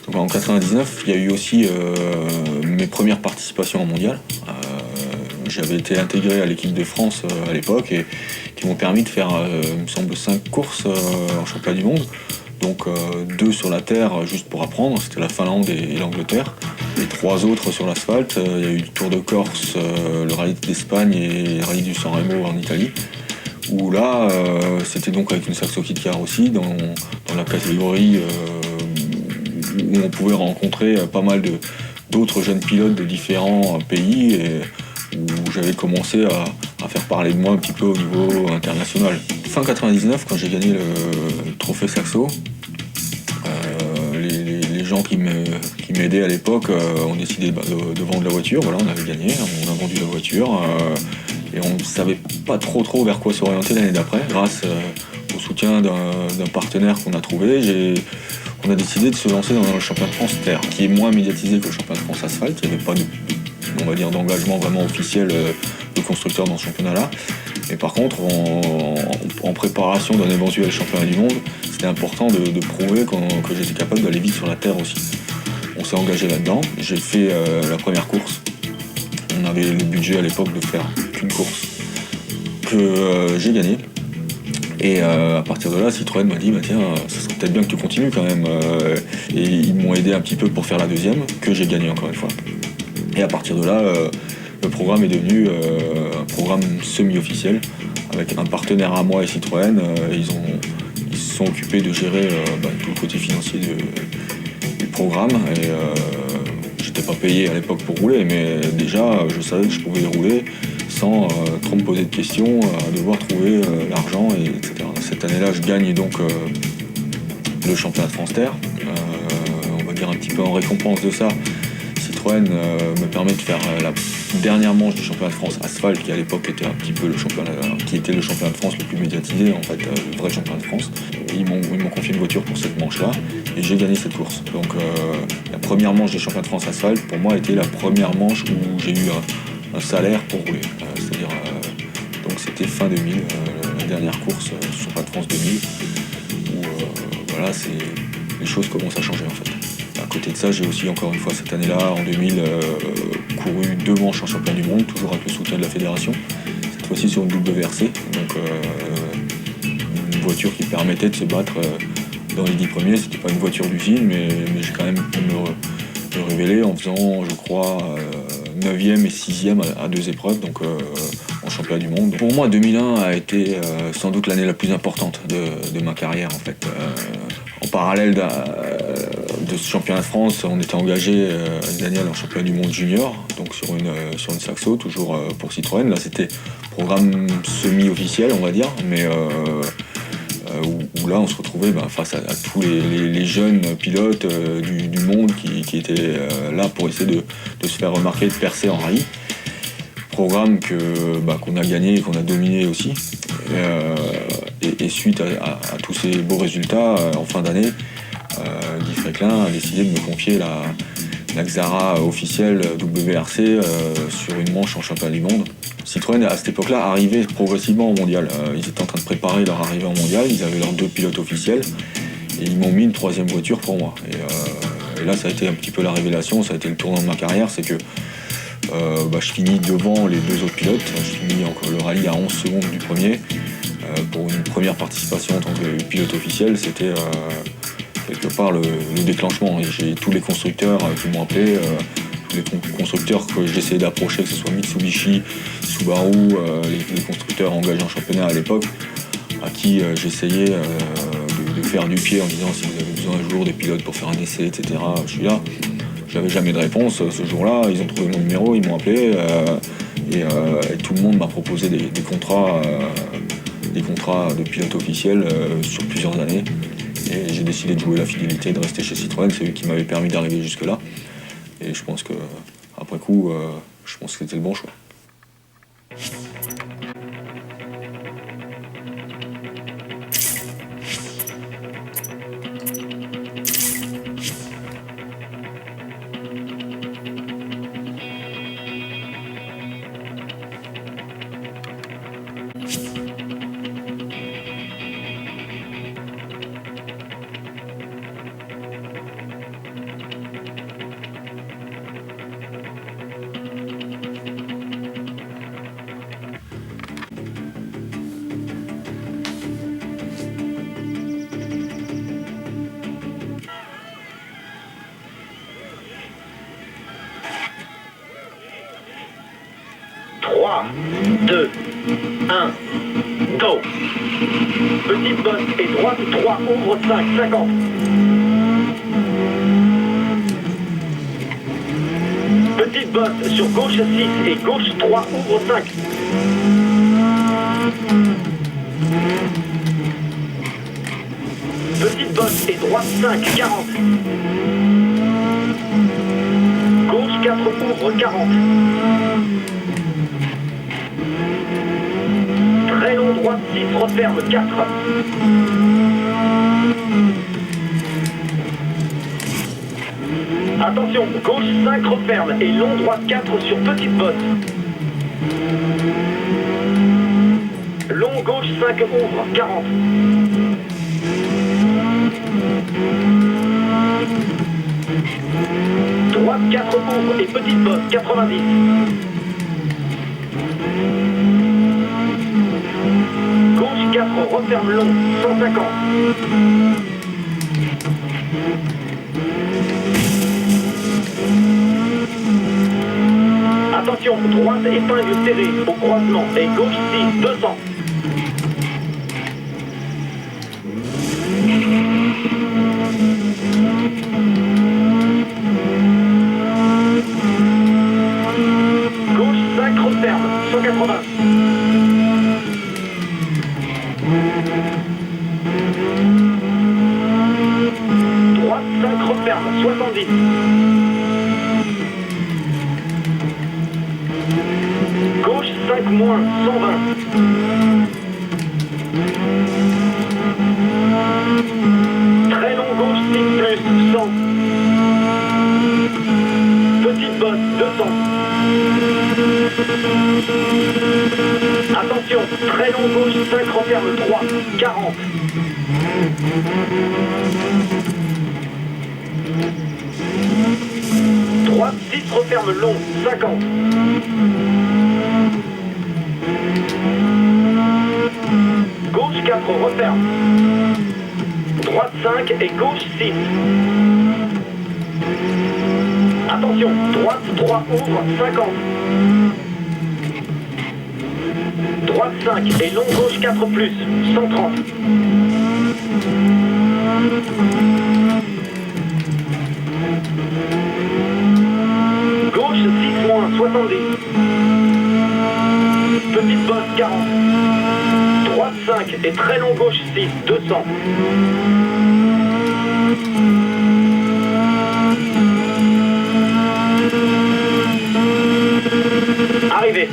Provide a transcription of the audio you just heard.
Donc en 99, il y a eu aussi mes premières participations en mondial. J'avais été intégré à l'équipe de France à l'époque et qui m'ont permis de faire, il me semble, 5 courses en championnat du monde. Donc 2 sur la terre juste pour apprendre, c'était la Finlande et l'Angleterre. Les 3 autres sur l'asphalte, il y a eu le Tour de Corse, le rallye d'Espagne et le rallye du San Remo en Italie. Où là, c'était donc avec une Saxo Kit Car aussi, dans la catégorie où on pouvait rencontrer pas mal d'autres jeunes pilotes de différents pays et où j'avais commencé à faire parler de moi un petit peu au niveau international. Fin 99, quand j'ai gagné le trophée Saxo, les gens qui m'aidaient à l'époque ont décidé de vendre la voiture. Voilà, on avait gagné, on a vendu la voiture et on ne savait pas trop vers quoi s'orienter l'année d'après. Grâce au soutien d'un partenaire qu'on a trouvé, on a décidé de se lancer dans le championnat de France Terre, qui est moins médiatisé que le championnat de France Asphalte. Il n'y avait pas d'engagement vraiment officiel de constructeur dans ce championnat-là. Mais par contre, en préparation d'un éventuel championnat du monde, c'était important de prouver que j'étais capable d'aller vite sur la terre aussi. On s'est engagé là-dedans. J'ai fait la première course. On avait le budget à l'époque de faire qu'une course que j'ai gagnée. Et à partir de là, Citroën m'a dit tiens, ça serait peut-être bien que tu continues quand même. Et ils m'ont aidé un petit peu pour faire la deuxième, que j'ai gagnée encore une fois. Et à partir de là, le programme est devenu un programme semi-officiel avec un partenaire à moi et Citroën. Ils se sont occupés de gérer tout le côté financier du programme. Et j'étais pas payé à l'époque pour rouler, mais déjà je savais que je pouvais rouler sans trop me poser de questions, devoir trouver l'argent, etc. Cette année-là, je gagne donc le championnat de France Terre. On va dire un petit peu en récompense de ça, Citroën me permet de faire la dernière manche du championnat de France Asphalte, qui à l'époque était un petit peu le championnat de France le plus médiatisé, en fait, le vrai championnat de France. Ils m'ont confié une voiture pour cette manche-là, et j'ai gagné cette course. Donc la première manche du championnat de France Asphalte, pour moi, était la première manche où j'ai eu un salaire pour rouler. C'est-à-dire, donc c'était fin 2000, la dernière course du championnat de France 2000, où voilà, les choses commencent à changer en fait. À côté de ça, j'ai aussi encore une fois cette année-là, en 2000, couru 2 manches en championnat du monde, toujours avec le soutien de la fédération, cette fois-ci sur une WRC, donc une voiture qui permettait de se battre dans les 10 premiers. C'était pas une voiture d'usine, mais j'ai quand même pu me révéler en faisant, je crois, 9e et 6e à 2 épreuves, donc en championnat du monde. Pour moi, 2001 a été sans doute l'année la plus importante de ma carrière en fait. En parallèle de ce championnat de France, on était engagé avec Daniel en championnat du monde junior, donc sur une Saxo, toujours pour Citroën. Là, c'était programme semi-officiel, on va dire, mais où là, on se retrouvait face à tous les jeunes pilotes du monde qui étaient là pour essayer de se faire remarquer, de percer en rallye. Programme qu'on a gagné et qu'on a dominé aussi. Et suite à tous ces beaux résultats, en fin d'année, Guy Fréquelin a décidé de me confier la Xara officielle WRC sur une manche en championnat du monde. Citroën, à cette époque-là, arrivait progressivement au mondial. Ils étaient en train de préparer leur arrivée en mondial, ils avaient leurs 2 pilotes officiels, et ils m'ont mis une 3e voiture pour moi. Et là, ça a été un petit peu la révélation, ça a été le tournant de ma carrière, c'est que je finis devant les 2 autres pilotes, je finis encore le rallye à 11 secondes du premier. Pour une première participation en tant que pilote officiel, c'était quelque part le déclenchement. Et j'ai tous les constructeurs qui m'ont appelé, tous les constructeurs que j'essayais d'approcher, que ce soit Mitsubishi, Subaru, les constructeurs engagés en championnat à l'époque, à qui j'essayais de faire du pied en disant si vous avez besoin un jour des pilotes pour faire un essai, etc., je suis là. J'avais jamais de réponse. Ce jour-là, ils ont trouvé mon numéro, ils m'ont appelé et tout le monde m'a proposé des contrats de pilote officiel sur plusieurs années. Et j'ai décidé de jouer la fidélité, de rester chez Citroën. C'est eux qui m'avaient permis d'arriver jusque-là. Et je pense que, après coup, je pense que c'était le bon choix. 2, 1, go. Petite bosse et droite 3, ouvre 5, 50. Petite bosse sur gauche 6 et gauche 3, ouvre 5. Petite bosse et droite 5, 40. Gauche 4, ouvre 40. Très long droite 6, referme 4. Attention, gauche 5, referme et long droite 4 sur petite bosse. Long gauche 5, ouvre 40. Droite 4, ouvre et petite bosse 90. Gauche 4, referme long 150. Attention, droite épingle serrée au croisement et gauche 6, 200. Gauche 5, referme 180. Droite 5, referme 70. Gauche 5 moins 120. Très long gauche 6 plus 100. Petite bosse 200. Attention, très long gauche 5 referme 3, 40. Droite 6 referme long 50. Gauche 4 referme. Droite 5 et gauche 6. Attention, droite 3 ouvre 50. Droite 5 et long gauche 4 plus 130. Gauche 6 moins 70. Petite bosse 40. Droite 5 et très long gauche 6, 200. Arrivé.